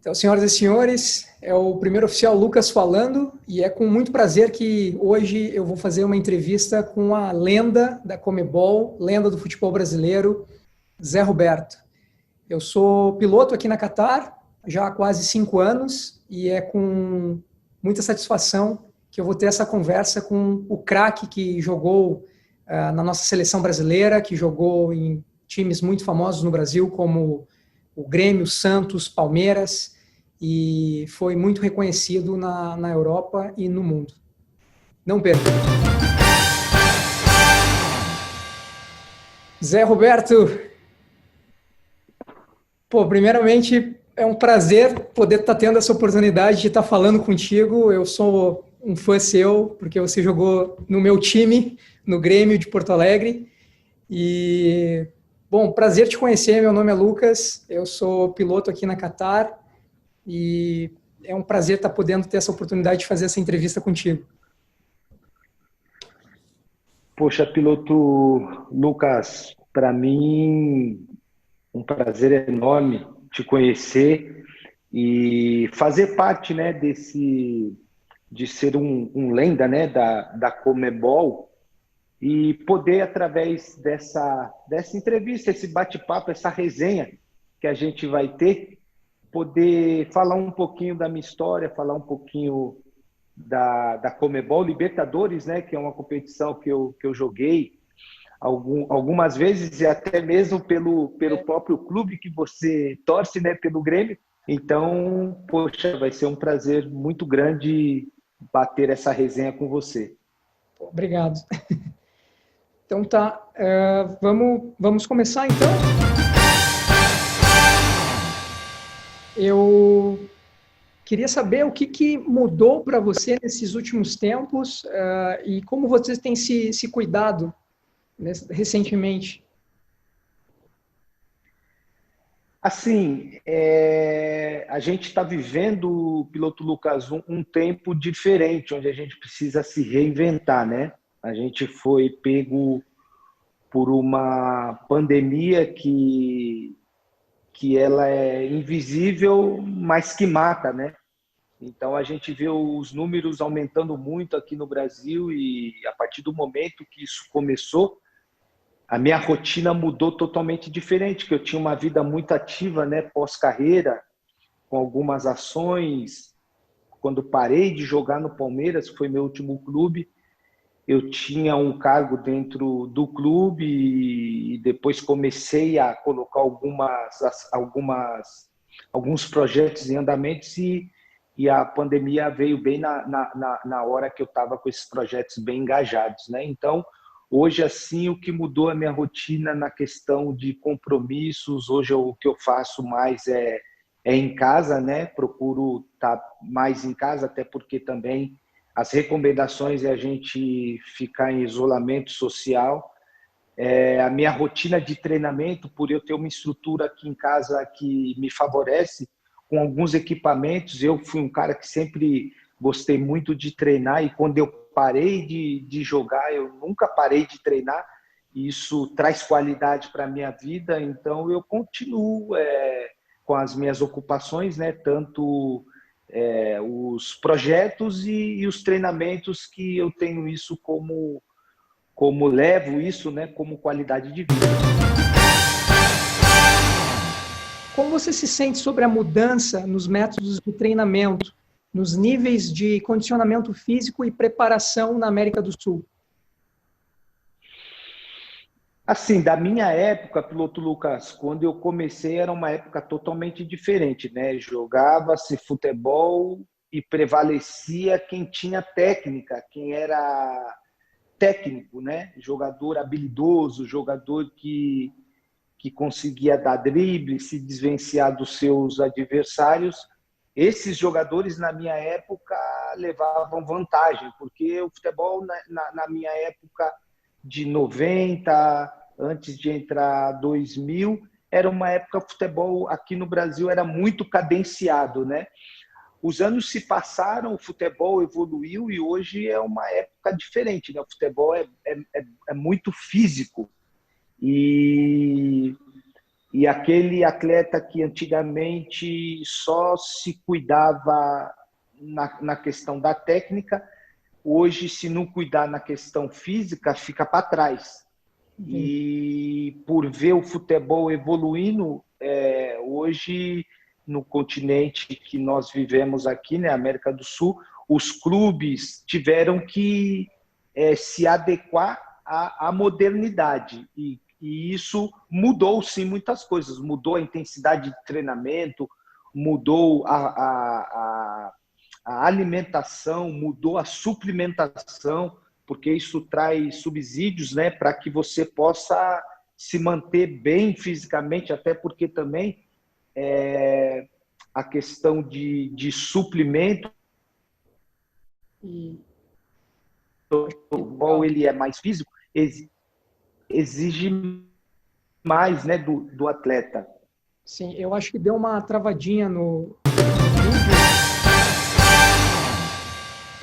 Então, senhoras e senhores, é o primeiro oficial Lucas falando e é com muito prazer que hoje eu vou fazer uma entrevista com a lenda da Conmebol, lenda do futebol brasileiro, Zé Roberto. Eu sou piloto aqui na Qatar já há quase 5 anos e é com muita satisfação que eu vou ter essa conversa com o craque que jogou na nossa seleção brasileira, que jogou em times muito famosos no Brasil, como o Grêmio, Santos, Palmeiras, e foi muito reconhecido na Europa e no mundo. Não perca! Zé Roberto, primeiramente é um prazer poder estar tendo essa oportunidade de estar falando contigo. Eu sou um fã seu, porque você jogou no meu time, no Grêmio de Porto Alegre. E, bom, prazer te conhecer. Meu nome é Lucas, eu sou piloto aqui na Qatar e é um prazer estar podendo ter essa oportunidade de fazer essa entrevista contigo. Poxa, piloto Lucas, para mim um prazer enorme te conhecer e fazer parte, né, de ser um lenda, né, da Conmebol e poder, através dessa entrevista, esse bate-papo, essa resenha que a gente vai ter, poder falar um pouquinho da minha história, falar um pouquinho da Conmebol Libertadores, né, que é uma competição que eu joguei algumas vezes e até mesmo pelo próprio clube que você torce, né, pelo Grêmio. Então, poxa, vai ser um prazer muito grande bater essa resenha com você. Obrigado. Então tá, vamos começar então. Eu queria saber o que mudou para você nesses últimos tempos e como você tem se cuidado recentemente. Assim, a gente está vivendo, piloto Lucas, um tempo diferente, onde a gente precisa se reinventar, né? A gente foi pego por uma pandemia que ela é invisível, mas que mata, né? Então a gente vê os números aumentando muito aqui no Brasil e a partir do momento que isso começou, a minha rotina mudou totalmente diferente, que eu tinha uma vida muito ativa, né, pós-carreira, com algumas ações. Quando parei de jogar no Palmeiras, que foi meu último clube, eu tinha um cargo dentro do clube e depois comecei a colocar alguns projetos em andamento e a pandemia veio bem na hora que eu estava com esses projetos bem engajados, né? Então, hoje, assim, o que mudou a minha rotina na questão de compromissos, hoje o que eu faço mais é em casa, né? Procuro estar mais em casa, até porque também as recomendações é a gente ficar em isolamento social. A minha rotina de treinamento, por eu ter uma estrutura aqui em casa que me favorece, com alguns equipamentos, eu fui um cara que sempre gostei muito de treinar e quando eu parei de jogar, eu nunca parei de treinar, e isso traz qualidade para a minha vida, então eu continuo com as minhas ocupações, né? Tanto os projetos e os treinamentos que eu tenho isso como levo isso, né, como qualidade de vida. Como você se sente sobre a mudança nos métodos de treinamento, nos níveis de condicionamento físico e preparação na América do Sul? Assim, da minha época, piloto Lucas, quando eu comecei era uma época totalmente diferente, né? Jogava-se futebol e prevalecia quem tinha técnica, quem era técnico, né? Jogador habilidoso, jogador que conseguia dar drible, se desvencilhar dos seus adversários. Esses jogadores, na minha época, levavam vantagem, porque o futebol, na minha época de 90, antes de entrar 2000, era uma época, o futebol aqui no Brasil era muito cadenciado, né? Os anos se passaram, o futebol evoluiu e hoje é uma época diferente, né? O futebol é muito físico. E E aquele atleta que antigamente só se cuidava na questão da técnica, hoje, se não cuidar na questão física, fica para trás. Entendi. E por ver o futebol evoluindo, hoje, no continente que nós vivemos aqui, né, América do Sul, os clubes tiveram que se adequar à modernidade. E isso mudou, sim, muitas coisas. Mudou a intensidade de treinamento, mudou a alimentação, mudou a suplementação, porque isso traz subsídios, né, para que você possa se manter bem fisicamente, até porque também a questão de suplemento, E acho que igual ele é mais físico, exige mais, né, do atleta. sim, eu acho que deu uma travadinha no vídeo.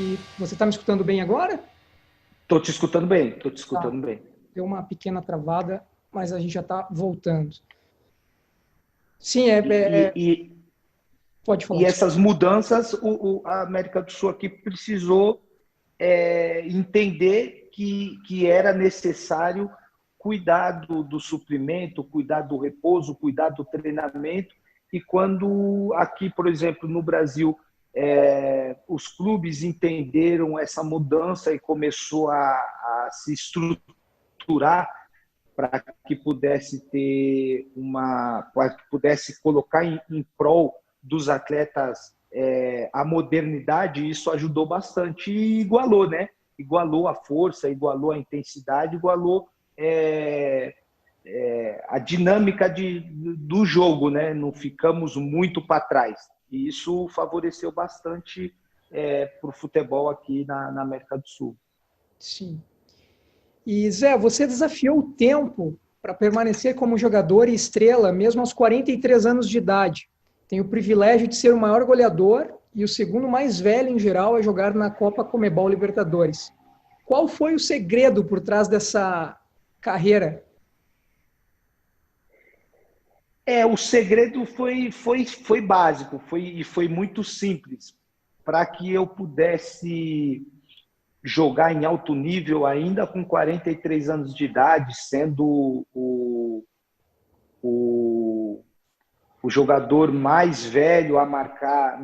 E você está me escutando bem agora? Estou te escutando bem, estou te Tá. escutando bem. Deu uma pequena travada, mas a gente já está voltando. Sim, E pode falar. E essas mudanças, a América do Sul aqui precisou entender que era necessário cuidar do suplemento, cuidar do repouso, cuidar do treinamento. E quando aqui, por exemplo, no Brasil, os clubes entenderam essa mudança e começou a se estruturar para que pudesse ter para que pudesse colocar em prol dos atletas a modernidade, isso ajudou bastante e igualou, né? Igualou a força, igualou a intensidade, igualou a dinâmica do jogo, né? Não ficamos muito para trás. E isso favoreceu bastante para o futebol aqui na América do Sul. Sim. E Zé, você desafiou o tempo para permanecer como jogador e estrela, mesmo aos 43 anos de idade. Tem o privilégio de ser o maior goleador e o segundo mais velho em geral a jogar na Copa Comebol Libertadores. Qual foi o segredo por trás dessa carreira? O segredo foi básico, foi muito simples. Para que eu pudesse jogar em alto nível ainda com 43 anos de idade, sendo o, o jogador mais velho a marcar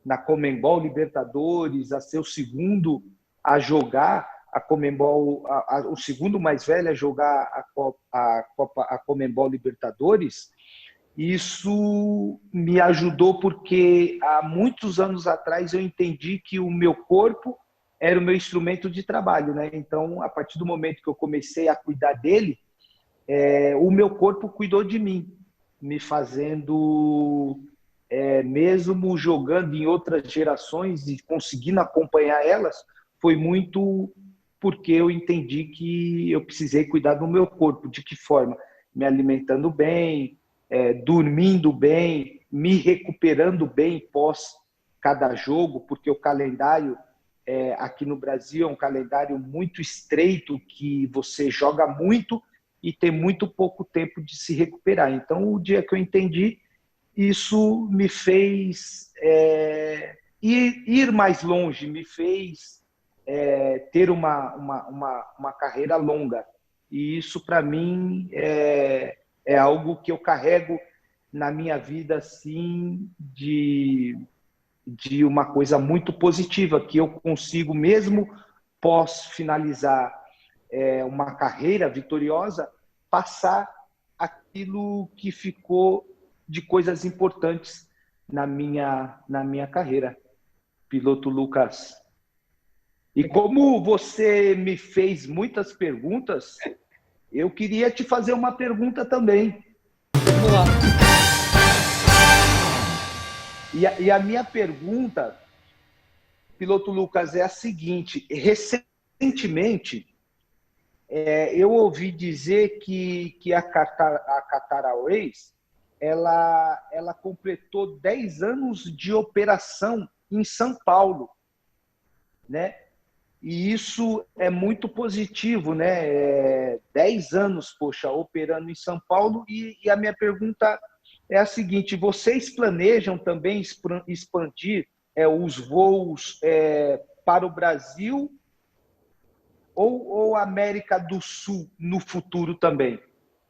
na Conmebol Libertadores, a ser o segundo a jogar a Conmebol, o segundo mais velho a jogar a Conmebol Libertadores. Isso me ajudou porque há muitos anos atrás eu entendi que o meu corpo era o meu instrumento de trabalho, né? Então, a partir do momento que eu comecei a cuidar dele, o meu corpo cuidou de mim, me fazendo, mesmo jogando em outras gerações e conseguindo acompanhar elas, foi muito porque eu entendi que eu precisei cuidar do meu corpo. De que forma? Me alimentando bem, dormindo bem, me recuperando bem pós cada jogo, porque o calendário aqui no Brasil é um calendário muito estreito, que você joga muito e tem muito pouco tempo de se recuperar. Então, o dia que eu entendi, isso me fez ir mais longe, me fez ter uma carreira longa. E isso, para mim, é algo que eu carrego na minha vida, assim, de uma coisa muito positiva, que eu consigo, mesmo pós finalizar uma carreira vitoriosa, passar aquilo que ficou de coisas importantes na minha carreira. Piloto Lucas. E Legal. como você me fez muitas perguntas, eu queria te fazer uma pergunta também. Vamos lá. E a minha pergunta, Piloto Lucas, é a seguinte: recentemente, eu ouvi dizer que a Qatar Airways ela completou 10 anos de operação em São Paulo, né? E isso é muito positivo, né? 10 anos, poxa, operando em São Paulo. E a minha pergunta é a seguinte: vocês planejam também expandir os voos para o Brasil ou América do Sul no futuro também?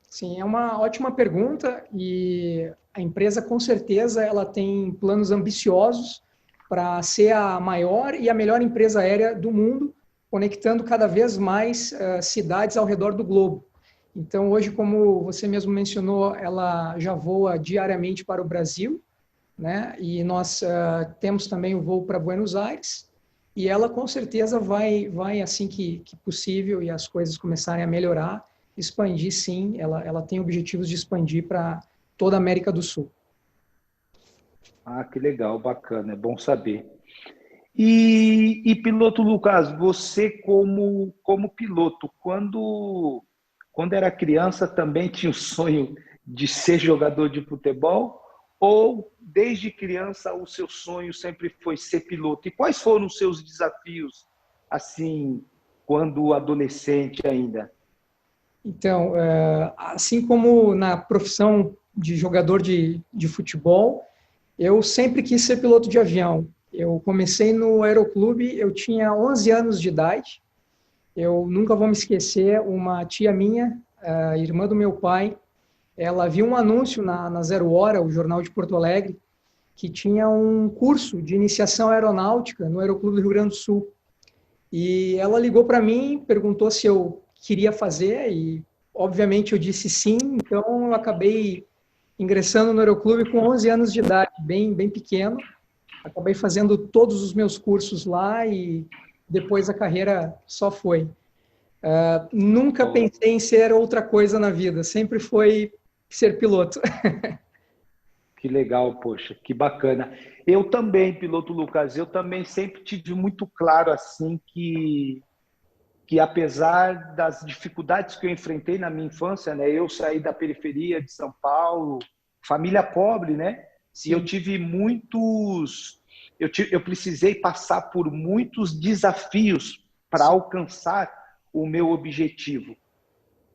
Sim, é uma ótima pergunta e a empresa com certeza ela tem planos ambiciosos para ser a maior e a melhor empresa aérea do mundo, conectando cada vez mais cidades ao redor do globo. Então, hoje, como você mesmo mencionou, ela já voa diariamente para o Brasil, né? E nós temos também o voo para Buenos Aires. E ela com certeza vai assim que possível e as coisas começarem a melhorar, expandir sim. Ela tem objetivos de expandir para toda a América do Sul. Ah, que legal, bacana, é bom saber. Piloto Lucas, você como piloto, quando era criança também tinha o sonho de ser jogador de futebol? Ou desde criança o seu sonho sempre foi ser piloto? E quais foram os seus desafios, assim, quando adolescente ainda? Então, assim como na profissão de jogador de futebol, eu sempre quis ser piloto de avião. Eu comecei no aeroclube, eu tinha 11 anos de idade. Eu nunca vou me esquecer, uma tia minha, a irmã do meu pai, ela viu um anúncio na Zero Hora, o jornal de Porto Alegre, que tinha um curso de iniciação aeronáutica no Aeroclube do Rio Grande do Sul. E ela ligou para mim, perguntou se eu queria fazer e, obviamente, eu disse sim. Então, eu acabei ingressando no Aeroclube com 11 anos de idade, bem pequeno. Acabei fazendo todos os meus cursos lá e depois a carreira só foi. Nunca pensei em ser outra coisa na vida, sempre foi ser piloto. Que legal, poxa, que bacana. Eu também, piloto Lucas, eu também sempre tive muito claro assim que apesar das dificuldades que eu enfrentei na minha infância, né, eu saí da periferia de São Paulo, família pobre, né, e eu Sim, tive eu precisei passar por muitos desafios para sim, alcançar o meu objetivo.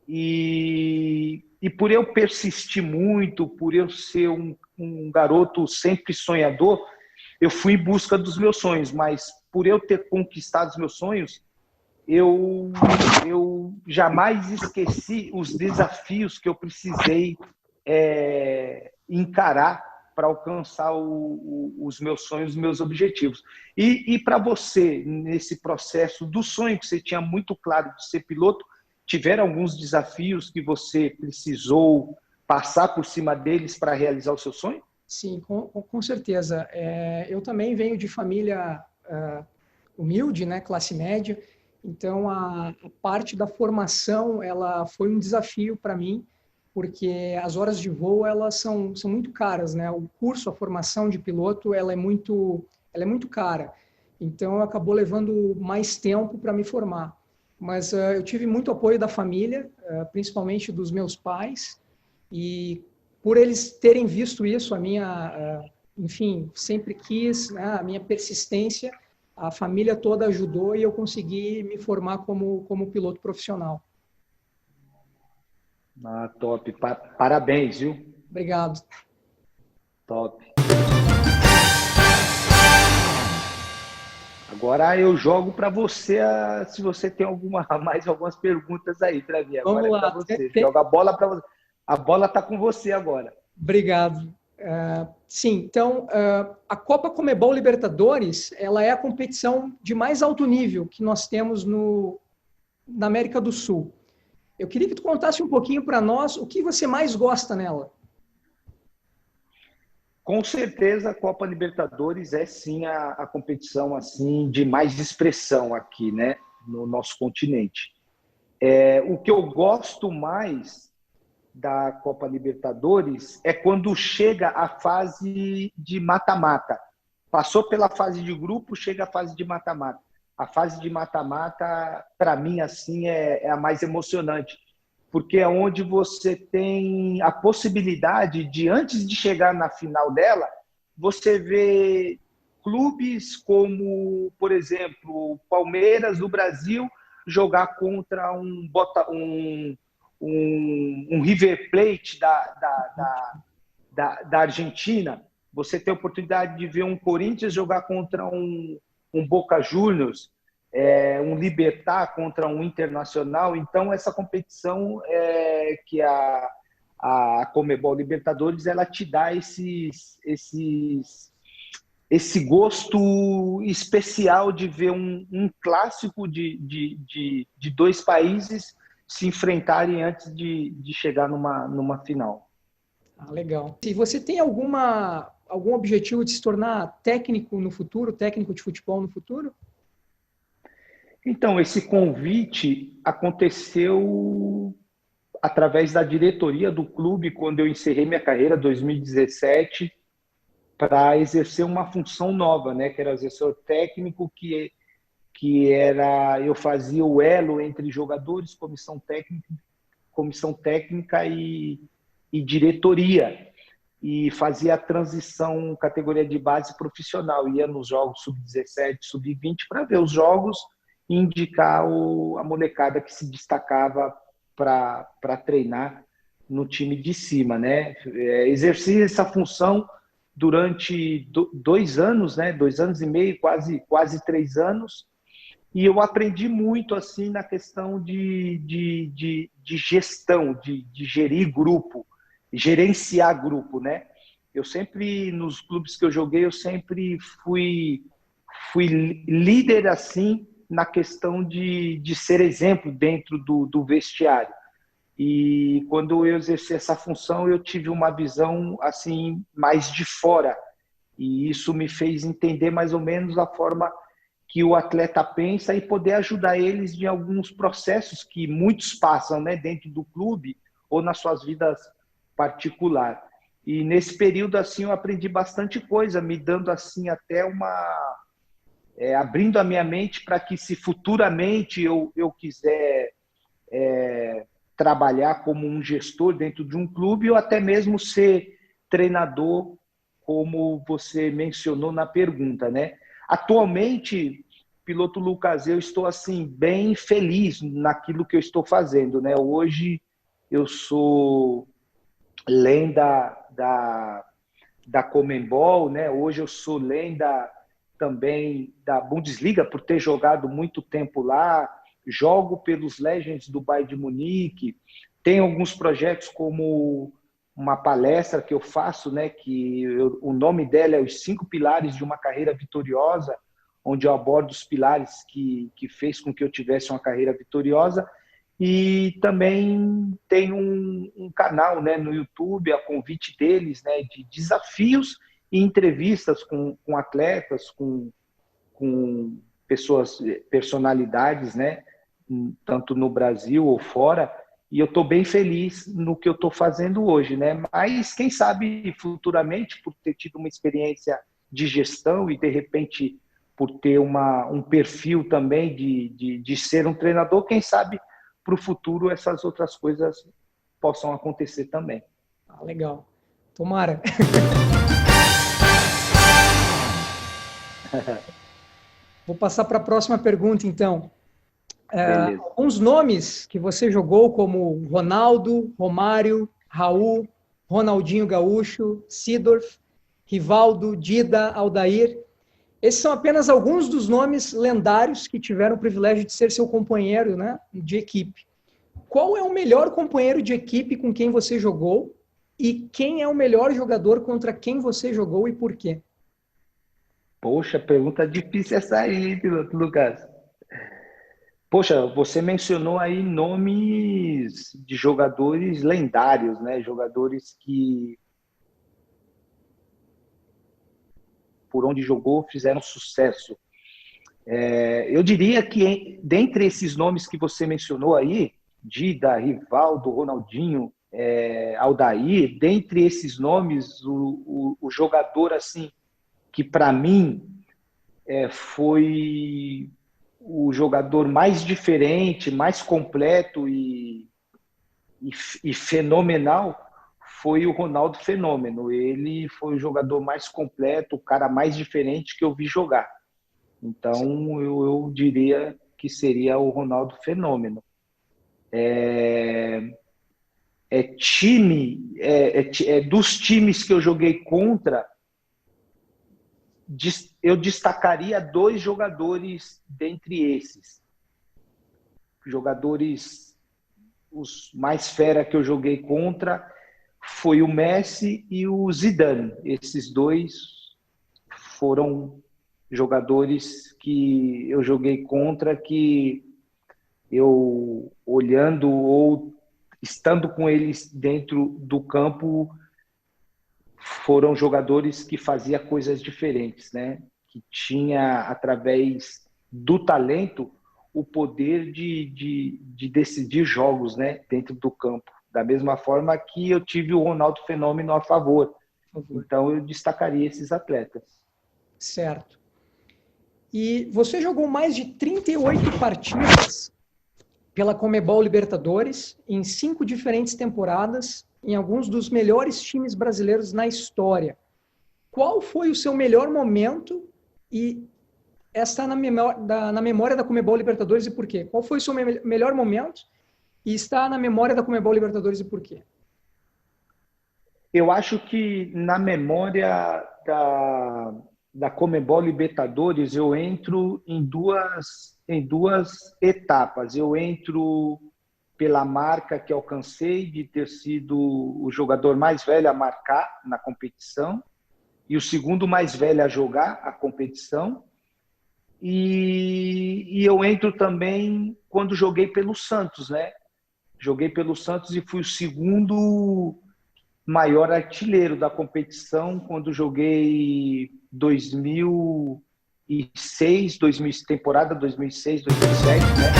E por eu persistir muito, por eu ser um garoto sempre sonhador, eu fui em busca dos meus sonhos, mas por eu ter conquistado os meus sonhos, eu jamais esqueci os desafios que eu precisei encarar para alcançar os meus sonhos, os meus objetivos. E para você, nesse processo do sonho que você tinha muito claro de ser piloto, tiveram alguns desafios que você precisou passar por cima deles para realizar o seu sonho? sim, com certeza. Eu também venho de família humilde, né, classe média, então a parte da formação ela foi um desafio para mim, porque as horas de voo elas são muito caras, né? O curso, a formação de piloto, ela é muito cara. Então acabou levando mais tempo para me formar. Mas eu tive muito apoio da família, principalmente dos meus pais, e por eles terem visto isso, enfim, sempre quis, né, a minha persistência, a família toda ajudou e eu consegui me formar como piloto profissional. Ah, top. Parabéns, viu? Obrigado. Top. Agora eu jogo para você, se você tem mais algumas perguntas aí para mim. Agora Vamos é para lá. você. Joga a bola para você. A bola está com você agora. Obrigado. Sim, então, a Copa Comebol Libertadores, ela é a competição de mais alto nível que nós temos na América do Sul. Eu queria que tu contasse um pouquinho para nós o que você mais gosta nela. Com certeza, a Copa Libertadores é sim a competição assim de mais expressão aqui, né, no nosso continente. O que eu gosto mais da Copa Libertadores é quando chega a fase de mata-mata. Passou pela fase de grupo, chega a fase de mata-mata. A fase de mata-mata, para mim, assim, é a mais emocionante, porque é onde você tem a possibilidade de, antes de chegar na final dela, você vê clubes como, por exemplo, o Palmeiras do Brasil jogar contra um River Plate da Argentina. Você tem a oportunidade de ver um Corinthians jogar contra um Boca Juniors, um Libertad contra um Internacional. Então, essa competição que a Conmebol Libertadores, ela te dá esse gosto especial de ver um clássico de dois países se enfrentarem antes de chegar numa final. Ah, legal. E você tem algum objetivo de se tornar técnico no futuro, técnico de futebol no futuro? Então, esse convite aconteceu através da diretoria do clube quando eu encerrei minha carreira em 2017 para exercer uma função nova, né, que era assessor técnico, que era, eu fazia o elo entre jogadores, comissão técnica e diretoria, e fazia a transição categoria de base profissional, ia nos jogos sub-17, sub-20 para ver os jogos e indicar a molecada que se destacava para treinar no time de cima, né? Exerci essa função durante 2 anos, né? 2 anos e meio, quase 3 anos, e eu aprendi muito assim na questão de gestão, de gerir grupo, gerenciar grupo, né? Eu sempre, nos clubes que eu joguei, eu sempre fui líder assim na questão de ser exemplo dentro do vestiário. E quando eu exerci essa função, eu tive uma visão assim mais de fora, e isso me fez entender mais ou menos a forma que o atleta pensa e poder ajudar eles em alguns processos que muitos passam, né, dentro do clube ou nas suas vidas particulares. E nesse período assim eu aprendi bastante coisa, me dando assim até abrindo a minha mente para que, se futuramente eu quiser trabalhar como um gestor dentro de um clube ou até mesmo ser treinador, como você mencionou na pergunta, né? Atualmente, piloto Lucas, eu estou assim bem feliz naquilo que eu estou fazendo, né? Hoje eu sou lenda da Conmebol, né? Hoje eu sou lenda também da Bundesliga por ter jogado muito tempo lá, jogo pelos Legends do Bayern de Munique, tem alguns projetos como uma palestra que eu faço, né, o nome dela é Os 5 Pilares de uma Carreira Vitoriosa, onde eu abordo os pilares que fez com que eu tivesse uma carreira vitoriosa. E também tem um canal, né, no YouTube, a convite deles, né, de desafios e entrevistas com atletas, com personalidades, né, tanto no Brasil ou fora. E eu estou bem feliz no que eu estou fazendo hoje, né? Mas quem sabe futuramente, por ter tido uma experiência de gestão e de repente por ter um perfil também de ser um treinador, quem sabe para o futuro essas outras coisas possam acontecer também. Ah, legal. Tomara. Vou passar para a próxima pergunta, então. Alguns nomes que você jogou, como Ronaldo, Romário, Raul, Ronaldinho Gaúcho, Seedorf, Rivaldo, Dida, Aldair. Esses são apenas alguns dos nomes lendários que tiveram o privilégio de ser seu companheiro, né, de equipe. Qual é o melhor companheiro de equipe com quem você jogou? E quem é o melhor jogador contra quem você jogou e por quê? Poxa, pergunta difícil essa aí, hein, piloto Lucas? Poxa, você mencionou aí nomes de jogadores lendários, né? Jogadores que, por onde jogou, fizeram sucesso. Eu diria que, dentre esses nomes que você mencionou aí, Dida, Rivaldo, Ronaldinho, Aldair, dentre esses nomes, o jogador assim que, para mim, foi o jogador mais diferente, mais completo e fenomenal foi o Ronaldo Fenômeno. Ele foi o jogador mais completo, o cara mais diferente que eu vi jogar. Então, eu diria que seria o Ronaldo Fenômeno. Dos times que eu joguei contra, eu destacaria 2 jogadores dentre esses. Jogadores, os mais fera que eu joguei contra foi o Messi e o Zidane. Esses 2 foram jogadores que eu joguei contra, que eu, olhando ou estando com eles dentro do campo, foram jogadores que faziam coisas diferentes, né? Que tinha, através do talento, o poder de decidir jogos, né? Dentro do campo. Da mesma forma que eu tive o Ronaldo Fenômeno a favor. Então, eu destacaria esses atletas. Certo. E você jogou mais de 38 partidas pela Conmebol Libertadores, em 5 diferentes temporadas, em alguns dos melhores times brasileiros na história. Qual foi o seu melhor momento e está na memória da Conmebol Libertadores e por quê? Qual foi o seu melhor momento e está na memória da Conmebol Libertadores e por quê? Eu acho que na memória da Conmebol Libertadores eu entro em duas etapas. Eu entro pela marca que alcancei de ter sido o jogador mais velho a marcar na competição e o segundo mais velho a jogar a competição. E eu entro também quando joguei pelo Santos, né? Joguei pelo Santos e fui o segundo maior artilheiro da competição quando joguei 2006, temporada 2006, 2007, né?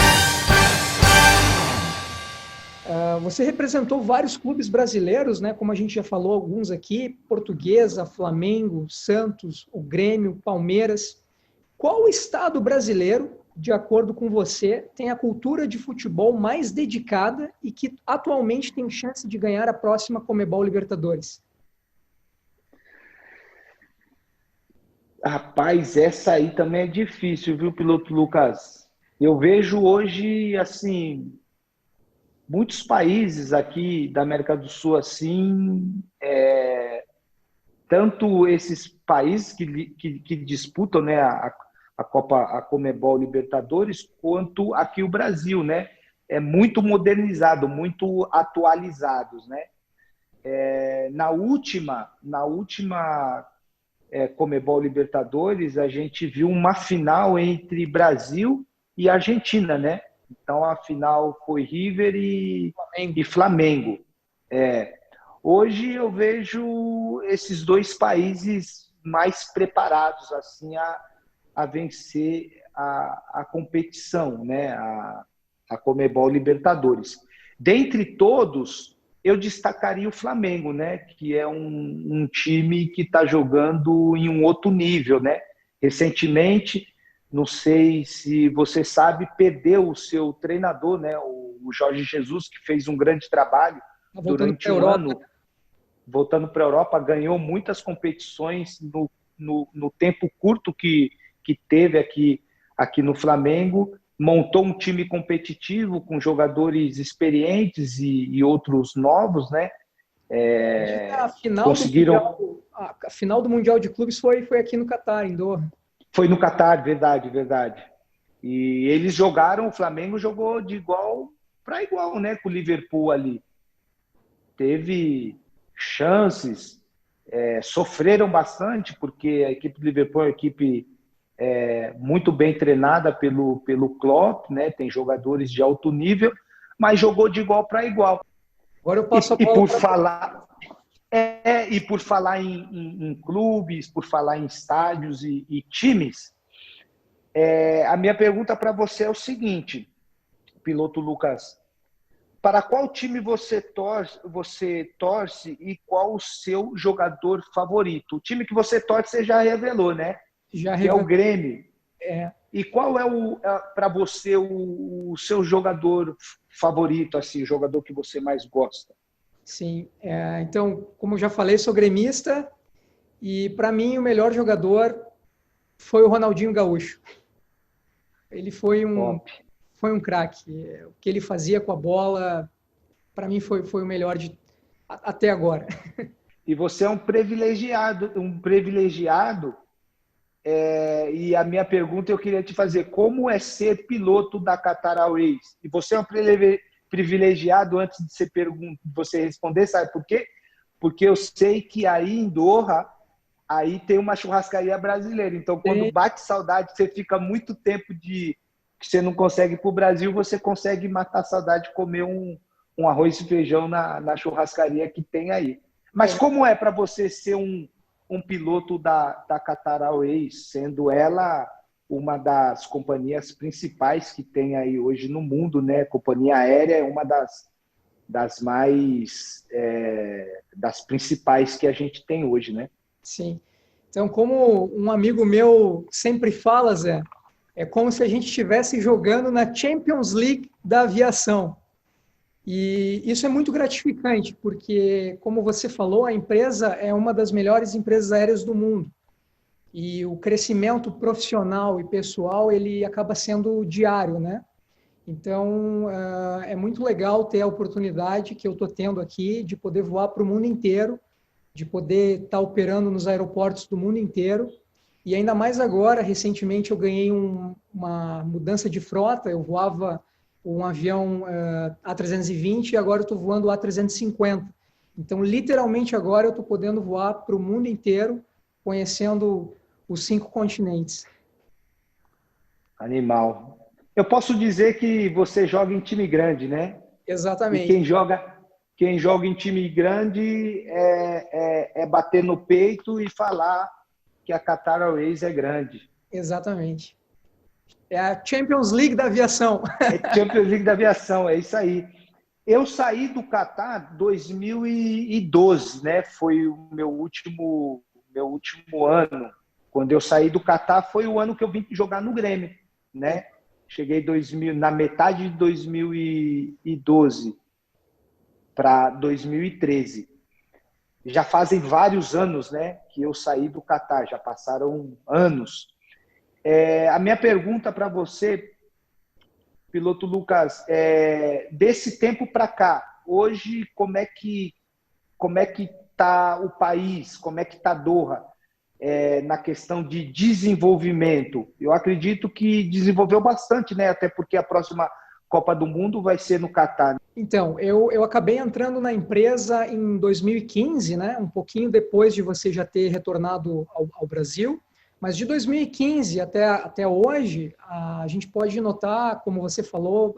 Você representou vários clubes brasileiros, né? Como a gente já falou, alguns aqui, Portuguesa, Flamengo, Santos, o Grêmio, Palmeiras. Qual estado brasileiro, de acordo com você, tem a cultura de futebol mais dedicada e que atualmente tem chance de ganhar a próxima Conmebol Libertadores? Rapaz, essa aí também é difícil, viu, piloto Lucas? Eu vejo hoje, assim, muitos países aqui da América do Sul, assim, tanto esses países que disputam, né, a Copa, a Conmebol Libertadores, quanto aqui o Brasil, né? É muito modernizado, muito atualizados, né? Na última Conmebol Libertadores, a gente viu uma final entre Brasil e Argentina, né? Então, a final foi River e Flamengo. Hoje eu vejo esses 2 países mais preparados assim a vencer a competição, né? A Conmebol Libertadores. Dentre todos, eu destacaria o Flamengo, né? Que é um time que está jogando em um outro nível, né? Recentemente, não sei se você sabe, perdeu o seu treinador, né? O Jorge Jesus, que fez um grande trabalho durante um ano, voltando para a Europa, ganhou muitas competições no tempo curto que teve aqui no Flamengo, montou um time competitivo com jogadores experientes e outros novos, né? A final do Mundial de Clubes foi aqui no Catar, em Doha. Foi no Catar, verdade, verdade. E eles jogaram, o Flamengo jogou de igual para igual, né? Com o Liverpool ali. Teve chances, sofreram bastante, porque a equipe do Liverpool é uma equipe muito bem treinada pelo Klopp, né? Tem jogadores de alto nível, mas jogou de igual para igual. Agora eu passo a bola e por falar em clubes, por falar em estádios e times, a minha pergunta para você é o seguinte, piloto Lucas: para qual time você torce e qual o seu jogador favorito? O time que você torce você já revelou, né? Que é o Grêmio. E qual é para você o seu jogador favorito, assim, o jogador que você mais gosta? Sim. Então, como eu já falei, sou gremista e, para mim, o melhor jogador foi o Ronaldinho Gaúcho. Ele Top. foi um craque. O que ele fazia com a bola, para mim, foi o melhor até agora. E você é um privilegiado. E a minha pergunta eu queria te fazer: como é ser piloto da Qatar Airways? E você é um privilegiado antes de você responder, sabe por quê? Porque eu sei que aí em Doha, aí tem uma churrascaria brasileira. Então, quando Sim, bate saudade, você fica muito tempo que você não consegue ir para o Brasil, você consegue matar a saudade de comer um arroz e feijão na churrascaria que tem aí. Mas é, como é para você ser um piloto da Qatar Airways, sendo ela uma das companhias principais que tem aí hoje no mundo, né? Companhia aérea é uma das mais das principais que a gente tem hoje, né? sim. Então, como um amigo meu sempre fala, Zé, é como se a gente estivesse jogando na Champions League da aviação. E isso é muito gratificante, porque, como você falou, a empresa é uma das melhores empresas aéreas do mundo. E o crescimento profissional e pessoal, ele acaba sendo diário, né? Então, é muito legal ter a oportunidade que eu estou tendo aqui de poder voar para o mundo inteiro, de poder estar operando nos aeroportos do mundo inteiro. E ainda mais agora, recentemente eu ganhei uma mudança de frota, eu voava um avião A320 e agora eu estou voando o A350. Então, literalmente agora eu estou podendo voar para o mundo inteiro, conhecendo os 5 continentes. Animal. Eu posso dizer que você joga em time grande, né? E Exatamente, quem joga em time grande é bater no peito e falar que a Qatar Airways é grande. exatamente. É a Champions League da aviação. É Champions League da aviação, é isso aí. Eu saí do Qatar em 2012, né? Foi o meu último ano. Quando eu saí do Qatar foi o ano que eu vim jogar no Grêmio, né? Cheguei na metade de 2012 para 2013. Já fazem vários anos, né, que eu saí do Qatar, já passaram anos. A minha pergunta para você, piloto Lucas, desse tempo para cá, hoje como é que está o país, como é que está Doha na questão de desenvolvimento? Eu acredito que desenvolveu bastante, né? Até porque a próxima Copa do Mundo vai ser no Catar. Então, eu acabei entrando na empresa em 2015, né? Um pouquinho depois de você já ter retornado ao Brasil. Mas de 2015 até hoje, a gente pode notar, como você falou,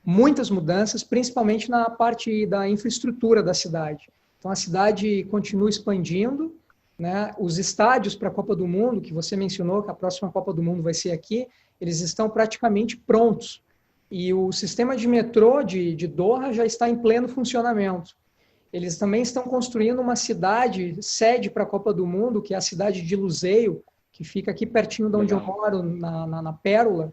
muitas mudanças, principalmente na parte da infraestrutura da cidade. Então, a cidade continua expandindo, né? Os estádios para a Copa do Mundo, que você mencionou, que a próxima Copa do Mundo vai ser aqui, eles estão praticamente prontos. E o sistema de metrô de Doha já está em pleno funcionamento. Eles também estão construindo uma cidade sede para a Copa do Mundo, que é a cidade de Luseio, que fica aqui pertinho de onde eu Legal. moro, na Pérola,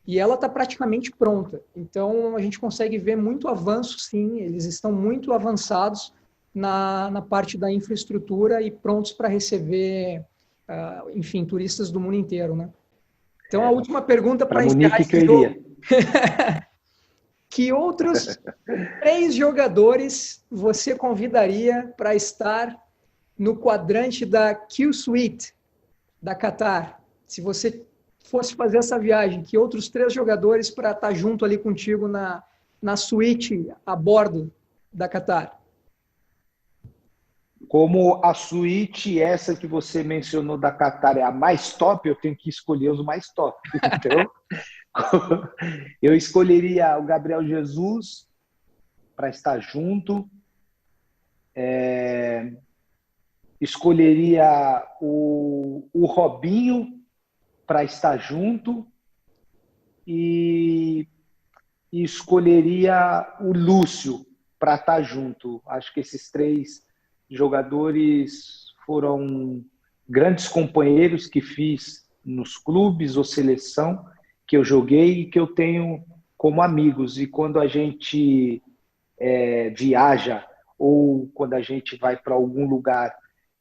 e ela está praticamente pronta. Então, a gente consegue ver muito avanço, sim, eles estão muito avançados na parte da infraestrutura e prontos para receber, enfim, turistas do mundo inteiro, né? Então, a última pergunta Para para encerrar Munique que esse eu iria. jogo. Que outros 3 jogadores você convidaria para estar no quadrante da Q-Suite da Qatar? Se você fosse fazer essa viagem, que outros 3 jogadores para estar junto ali contigo na suíte a bordo da Qatar? Como a suíte, essa que você mencionou da Qatar, é a mais top, eu tenho que escolher os mais top. Então, eu escolheria o Gabriel Jesus para estar junto, escolheria o Robinho para estar junto e, e escolheria o Lúcio para estar junto. Acho que esses 3 jogadores foram grandes companheiros que fiz nos clubes ou seleção que eu joguei e que eu tenho como amigos. E quando a gente viaja ou quando a gente vai para algum lugar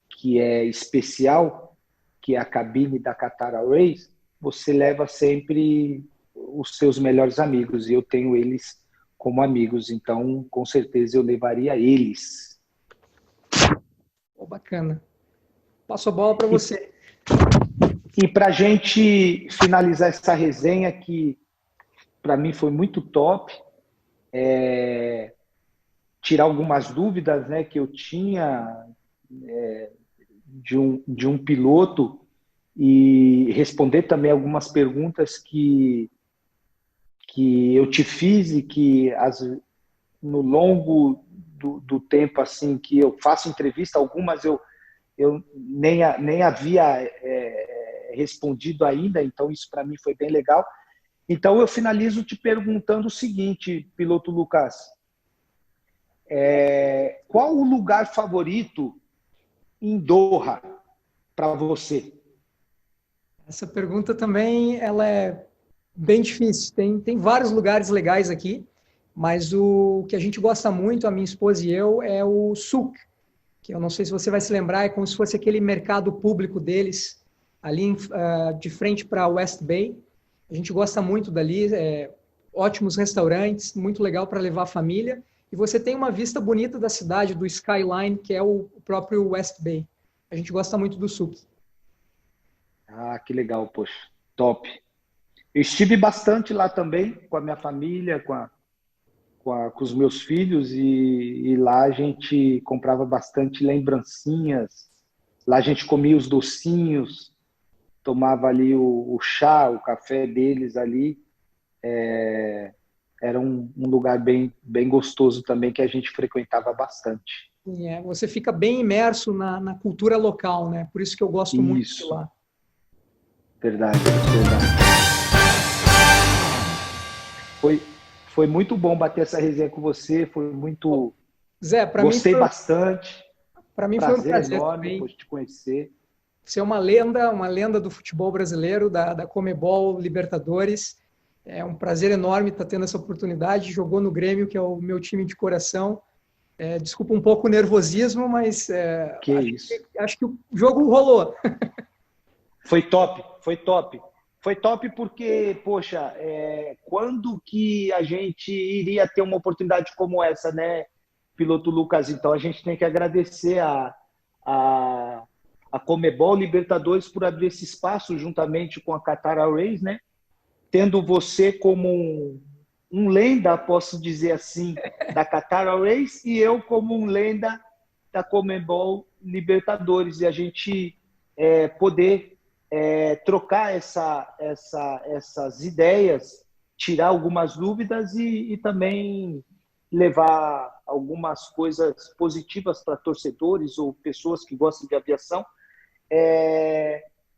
que é especial, que é a cabine da Qatar Airways, você leva sempre os seus melhores amigos, e eu tenho eles como amigos, então com certeza eu levaria eles. Oh, bacana. Passo a bola para você. E para a gente finalizar essa resenha, que para mim foi muito top, tirar algumas dúvidas, né, que eu tinha de um piloto, e responder também algumas perguntas que eu te fiz, e que no longo do tempo assim que eu faço entrevista, algumas eu nem havia respondido ainda, então isso para mim foi bem legal. Então eu finalizo te perguntando o seguinte, piloto Lucas, qual o lugar favorito em Doha para você? Essa pergunta também ela é bem difícil. Tem vários lugares legais aqui, mas o que a gente gosta muito, a minha esposa e eu, é o Souk, que eu não sei se você vai se lembrar, é como se fosse aquele mercado público deles, ali de frente para West Bay. A gente gosta muito dali, ótimos restaurantes, muito legal para levar a família. E você tem uma vista bonita da cidade, do skyline, que é o próprio West Bay. A gente gosta muito do Souk. Ah, que legal, poxa, top. Eu estive bastante lá também, com a minha família, com os meus filhos, e lá a gente comprava bastante lembrancinhas, lá a gente comia os docinhos, tomava ali o chá, o café deles ali. Era um lugar bem gostoso também, que a gente frequentava bastante. Você fica bem imerso na cultura local, né? Por isso que eu gosto muito de Isso, lá. verdade, verdade. Foi muito bom bater essa resenha com você, foi muito... Zé, Gostei bastante, para mim foi um prazer prazer enorme também. por te conhecer. Você é uma lenda do futebol brasileiro, da Comebol Libertadores. É um prazer enorme estar tendo essa oportunidade. Jogou no Grêmio, que é o meu time de coração. Desculpa um pouco o nervosismo, mas Que isso. acho que o jogo rolou. Foi top, foi top. Foi top porque, poxa, quando que a gente iria ter uma oportunidade como essa, né, piloto Lucas? Então a gente tem que agradecer a Comebol Libertadores por abrir esse espaço juntamente com a Qatar Airways, né? Tendo você como um lenda, posso dizer assim, da Qatar Airways, e eu como um lenda da Comebol Libertadores, e a gente poder trocar essas ideias, tirar algumas dúvidas, e também levar algumas coisas positivas para torcedores ou pessoas que gostam de aviação,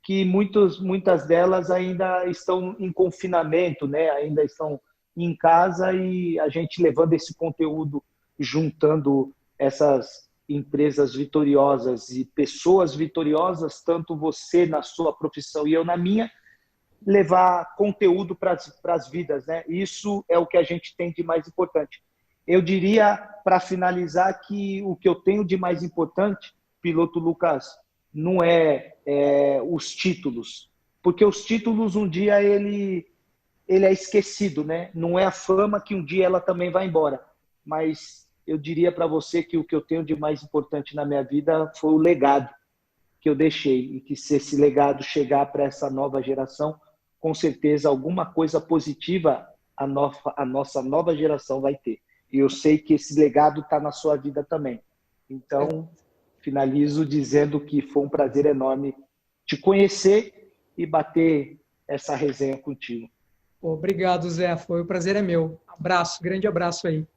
que muitas delas ainda estão em confinamento, né? Ainda estão em casa, e a gente levando esse conteúdo, juntando essas empresas vitoriosas e pessoas vitoriosas, tanto você na sua profissão e eu na minha, levar conteúdo para as vidas, né? Isso é o que a gente tem de mais importante. Eu diria, para finalizar, que o que eu tenho de mais importante, piloto Lucas, não é os títulos, porque os títulos um dia ele é esquecido, né? Não é a fama, que um dia ela também vai embora, mas eu diria para você que o que eu tenho de mais importante na minha vida foi o legado que eu deixei, e que se esse legado chegar para essa nova geração, com certeza alguma coisa positiva a nossa nova geração vai ter. E eu sei que esse legado está na sua vida também. Então, finalizo dizendo que foi um prazer enorme te conhecer e bater essa resenha contigo. Obrigado, Zé. O prazer é meu. Abraço, grande abraço aí.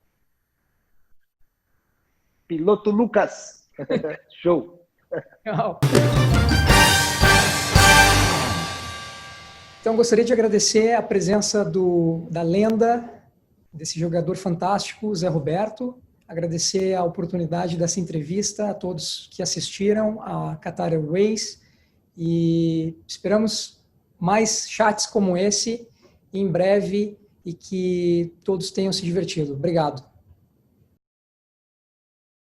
Piloto Lucas. Show. Tchau. Então, gostaria de agradecer a presença da lenda, desse jogador fantástico, Zé Roberto. Agradecer a oportunidade dessa entrevista a todos que assistiram a Qatar Airways, e esperamos mais chats como esse em breve, e que todos tenham se divertido. Obrigado.